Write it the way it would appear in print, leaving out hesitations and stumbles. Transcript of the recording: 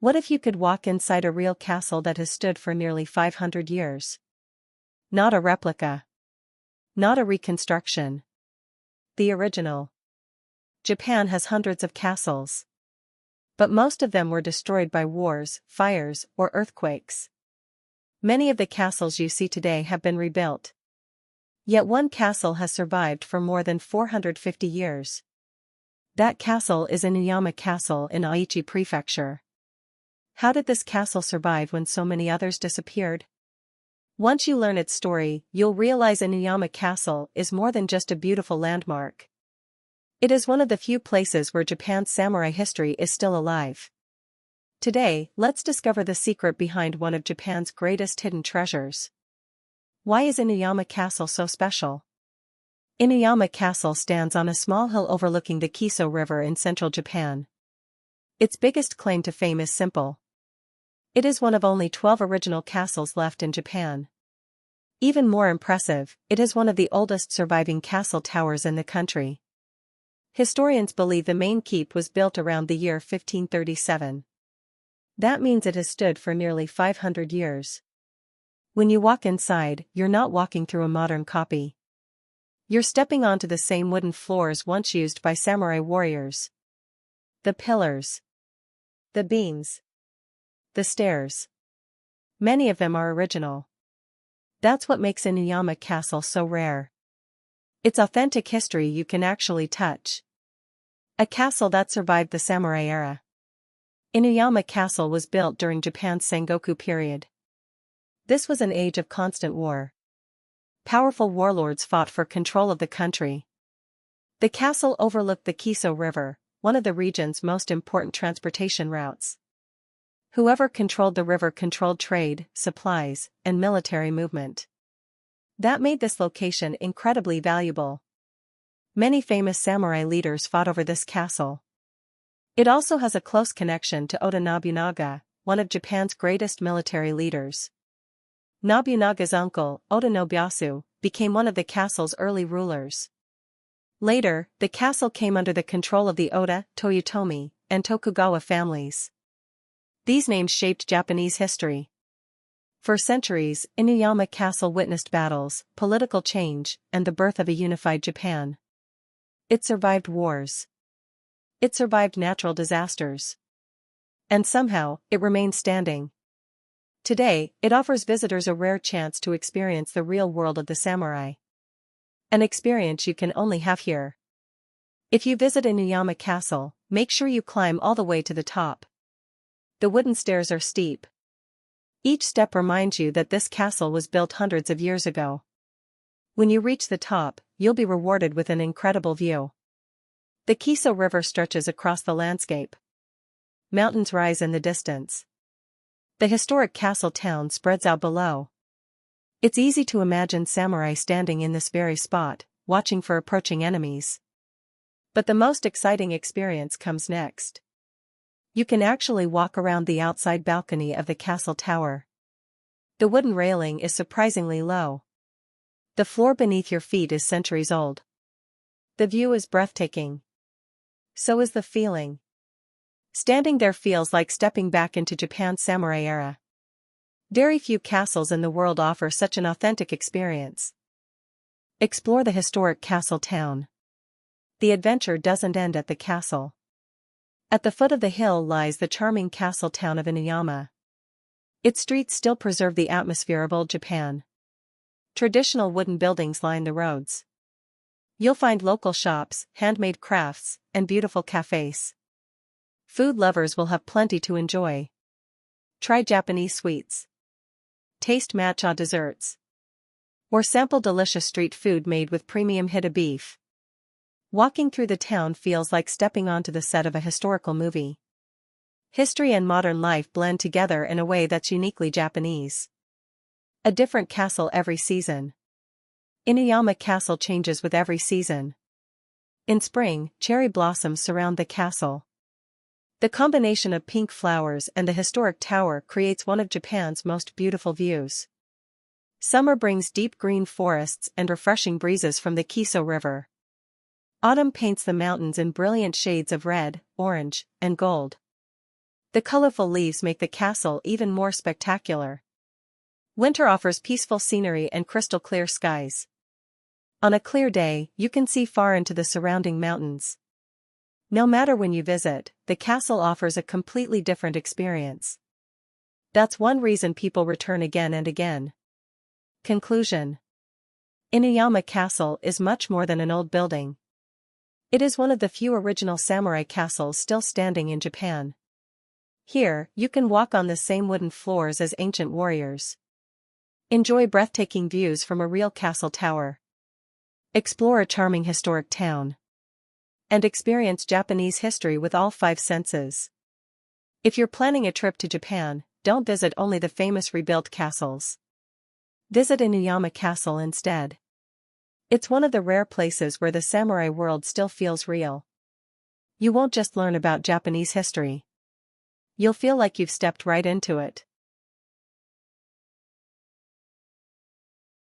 What if you could walk inside a real castle that has stood for nearly 500 years? Not a replica. Not a reconstruction. The original. Japan has hundreds of castles. But most of them were destroyed by wars, fires, or earthquakes. Many of the castles you see today have been rebuilt. Yet one castle has survived for more than 450 years. That castle is Inuyama Castle in Aichi Prefecture. How did this castle survive when so many others disappeared? Once you learn its story, you'll realize Inuyama Castle is more than just a beautiful landmark. It is one of the few places where Japan's samurai history is still alive. Today, let's discover the secret behind one of Japan's greatest hidden treasures. Why is Inuyama Castle so special? Inuyama Castle stands on a small hill overlooking the Kiso River in central Japan. Its biggest claim to fame is simple. It is one of only 12 original castles left in Japan. Even more impressive, it is one of the oldest surviving castle towers in the country. Historians believe the main keep was built around the year 1537. That means it has stood for nearly 500 years. When you walk inside, you're not walking through a modern copy. You're stepping onto the same wooden floors once used by samurai warriors. The pillars. The beams. The stairs. Many of them are original. That's what makes Inuyama Castle so rare. It's authentic history you can actually touch. A castle that survived the samurai era. Inuyama Castle was built during Japan's Sengoku period. This was an age of constant war. Powerful warlords fought for control of the country. The castle overlooked the Kiso River, one of the region's most important transportation routes. Whoever controlled the river controlled trade, supplies, and military movement. That made this location incredibly valuable. Many famous samurai leaders fought over this castle. It also has a close connection to Oda Nobunaga, one of Japan's greatest military leaders. Nobunaga's uncle, Oda Nobuyasu, became one of the castle's early rulers. Later, the castle came under the control of the Oda, Toyotomi, and Tokugawa families. These names shaped Japanese history. For centuries, Inuyama Castle witnessed battles, political change, and the birth of a unified Japan. It survived wars. It survived natural disasters. And somehow, it remains standing. Today, it offers visitors a rare chance to experience the real world of the samurai. An experience you can only have here. If you visit Inuyama Castle, make sure you climb all the way to the top. The wooden stairs are steep. Each step reminds you that this castle was built hundreds of years ago. When you reach the top, you'll be rewarded with an incredible view. The Kiso River stretches across the landscape. Mountains rise in the distance. The historic castle town spreads out below. It's easy to imagine samurai standing in this very spot, watching for approaching enemies. But the most exciting experience comes next. You can actually walk around the outside balcony of the castle tower. The wooden railing is surprisingly low. The floor beneath your feet is centuries old. The view is breathtaking. So is the feeling. Standing there feels like stepping back into Japan's samurai era. Very few castles in the world offer such an authentic experience. Explore the historic castle town. The adventure doesn't end at the castle. At the foot of the hill lies the charming castle town of Inuyama. Its streets still preserve the atmosphere of old Japan. Traditional wooden buildings line the roads. You'll find local shops, handmade crafts, and beautiful cafes. Food lovers will have plenty to enjoy. Try Japanese sweets. Taste matcha desserts. Or sample delicious street food made with premium Hita beef. Walking through the town feels like stepping onto the set of a historical movie. History and modern life blend together in a way that's uniquely Japanese. A different castle every season. Inuyama Castle changes with every season. In spring, cherry blossoms surround the castle. The combination of pink flowers and the historic tower creates one of Japan's most beautiful views. Summer brings deep green forests and refreshing breezes from the Kiso River. Autumn paints the mountains in brilliant shades of red, orange, and gold. The colorful leaves make the castle even more spectacular. Winter offers peaceful scenery and crystal-clear skies. On a clear day, you can see far into the surrounding mountains. No matter when you visit, the castle offers a completely different experience. That's one reason people return again and again. Conclusion: Inuyama Castle is much more than an old building. It is one of the few original samurai castles still standing in Japan. Here, you can walk on the same wooden floors as ancient warriors. Enjoy breathtaking views from a real castle tower. Explore a charming historic town. And experience Japanese history with all 5 senses. If you're planning a trip to Japan, don't visit only the famous rebuilt castles. Visit Inuyama Castle instead. It's one of the rare places where the samurai world still feels real. You won't just learn about Japanese history. You'll feel like you've stepped right into it.